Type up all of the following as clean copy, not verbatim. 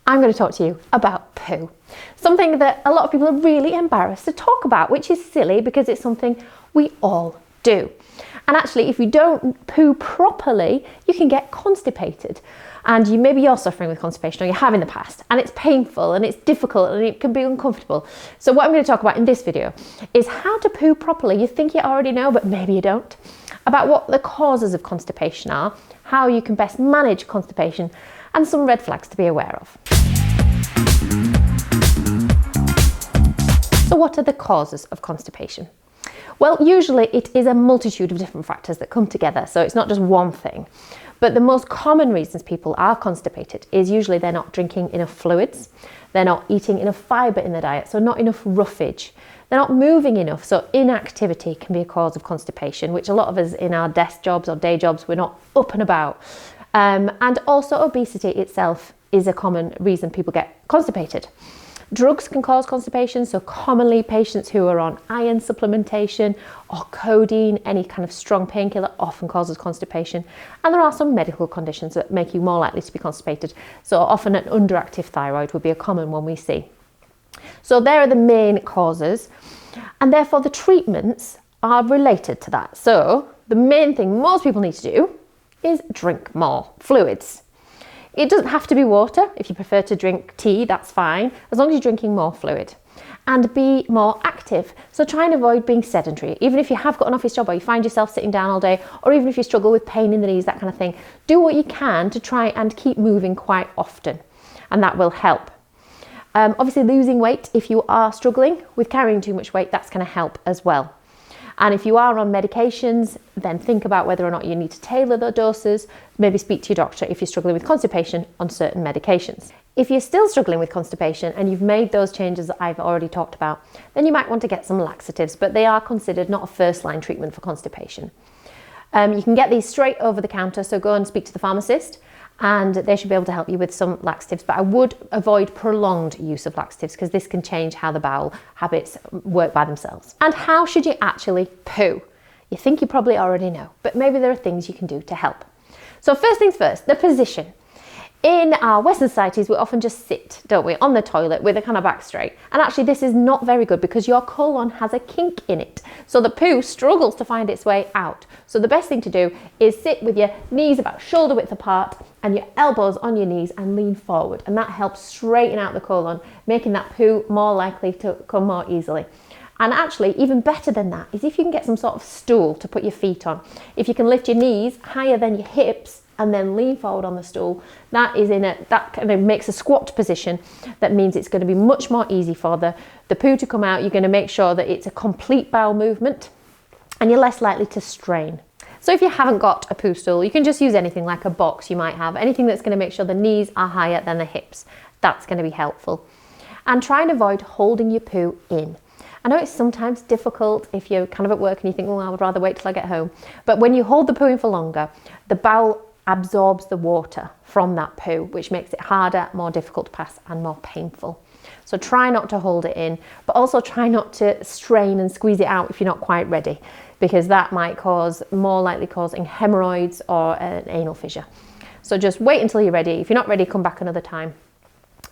I'm going to talk to you about poo. Something that a lot of people are really embarrassed to talk about, which is silly because it's something we all do. And actually, if you don't poo properly, you can get constipated. And maybe you're suffering with constipation, or you have in the past, and it's painful and it's difficult and it can be uncomfortable. So what I'm going to talk about in this video is how to poo properly. You think you already know, but maybe you don't. About what the causes of constipation are, how you can best manage constipation, and some red flags to be aware of. So what are the causes of constipation? Well, usually it is a multitude of different factors that come together, so it's not just one thing. But the most common reasons people are constipated is usually they're not drinking enough fluids, they're not eating enough fibre in their diet, so not enough roughage. They're not moving enough, so inactivity can be a cause of constipation, which a lot of us in our desk jobs or day jobs, we're not up and about. And also obesity itself is a common reason people get constipated. Drugs can cause constipation, so commonly patients who are on iron supplementation or codeine, any kind of strong painkiller, often causes constipation. And there are some medical conditions that make you more likely to be constipated. So often an underactive thyroid would be a common one we see. So there are the main causes, and therefore the treatments are related to that. So the main thing most people need to do is drink more fluids. It doesn't have to be water. If you prefer to drink tea, that's fine, as long as you're drinking more fluid. And be more active. So try and avoid being sedentary. Even if you have got an office job or you find yourself sitting down all day, or even if you struggle with pain in the knees, that kind of thing, do what you can to try and keep moving quite often, and that will help. Obviously losing weight, if you are struggling with carrying too much weight, that's going to help as well. And if you are on medications, then think about whether or not you need to tailor the doses. Maybe speak to your doctor if you're struggling with constipation on certain medications. If you're still struggling with constipation and you've made those changes that I've already talked about, then you might want to get some laxatives, but they are considered not a first-line treatment for constipation. You can get these straight over the counter, so go and speak to the pharmacist, and they should be able to help you with some laxatives, but I would avoid prolonged use of laxatives because this can change how the bowel habits work by themselves. And how should you actually poo? You think you probably already know, but maybe there are things you can do to help. So first things first, the position. In our Western societies, we often just sit, don't we, on the toilet with a kind of back straight. And actually this is not very good because your colon has a kink in it. So the poo struggles to find its way out. So the best thing to do is sit with your knees about shoulder width apart and your elbows on your knees and lean forward. And that helps straighten out the colon, making that poo more likely to come more easily. And actually, even better than that is if you can get some sort of stool to put your feet on. If you can lift your knees higher than your hips and then lean forward on the stool, that kind of makes a squat position. That means it's going to be much more easy for the poo to come out. You're going to make sure that it's a complete bowel movement and you're less likely to strain. So if you haven't got a poo stool, you can just use anything like a box you might have, anything that's going to make sure the knees are higher than the hips. That's going to be helpful. And try and avoid holding your poo in. I know it's sometimes difficult if you're kind of at work and you think, well, I would rather wait till I get home. But when you hold the poo in for longer, the bowel absorbs the water from that poo, which makes it harder, more difficult to pass and more painful. So try not to hold it in, but also try not to strain and squeeze it out if you're not quite ready, because that might more likely causing haemorrhoids or an anal fissure. So just wait until you're ready. If you're not ready, come back another time.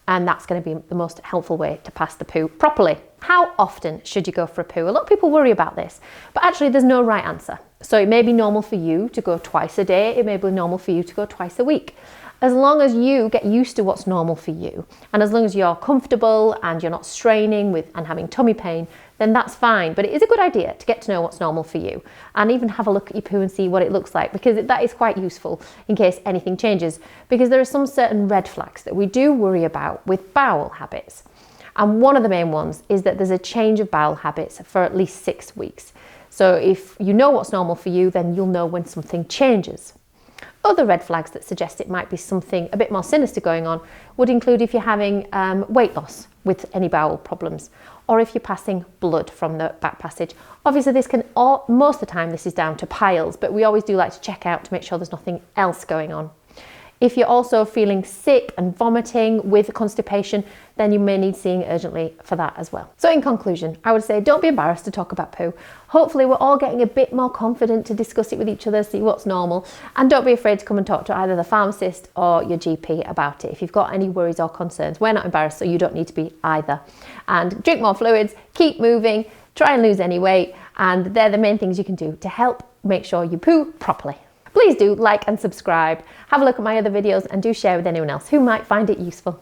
And that's going to be the most helpful way to pass the poo properly. How often should you go for a poo? A lot of people worry about this, but actually there's no right answer. So it may be normal for you to go twice a day. It may be normal for you to go twice a week. As long as you get used to what's normal for you, and as long as you're comfortable and you're not straining and having tummy pain, then that's fine. But it is a good idea to get to know what's normal for you and even have a look at your poo and see what it looks like, because that is quite useful in case anything changes, because there are some certain red flags that we do worry about with bowel habits. And one of the main ones is that there's a change of bowel habits for at least 6 weeks. So if you know what's normal for you, then you'll know when something changes. Other red flags that suggest it might be something a bit more sinister going on would include if you're having weight loss with any bowel problems, or if you're passing blood from the back passage. Obviously most of the time this is down to piles, but we always do like to check out to make sure there's nothing else going on. If you're also feeling sick and vomiting with constipation, then you may need seeing urgently for that as well. So in conclusion, I would say don't be embarrassed to talk about poo. Hopefully we're all getting a bit more confident to discuss it with each other, see what's normal, and don't be afraid to come and talk to either the pharmacist or your GP about it. If you've got any worries or concerns, we're not embarrassed, so you don't need to be either. And drink more fluids, keep moving, try and lose any weight, and they're the main things you can do to help make sure you poo properly. Please do like and subscribe, have a look at my other videos, and do share with anyone else who might find it useful.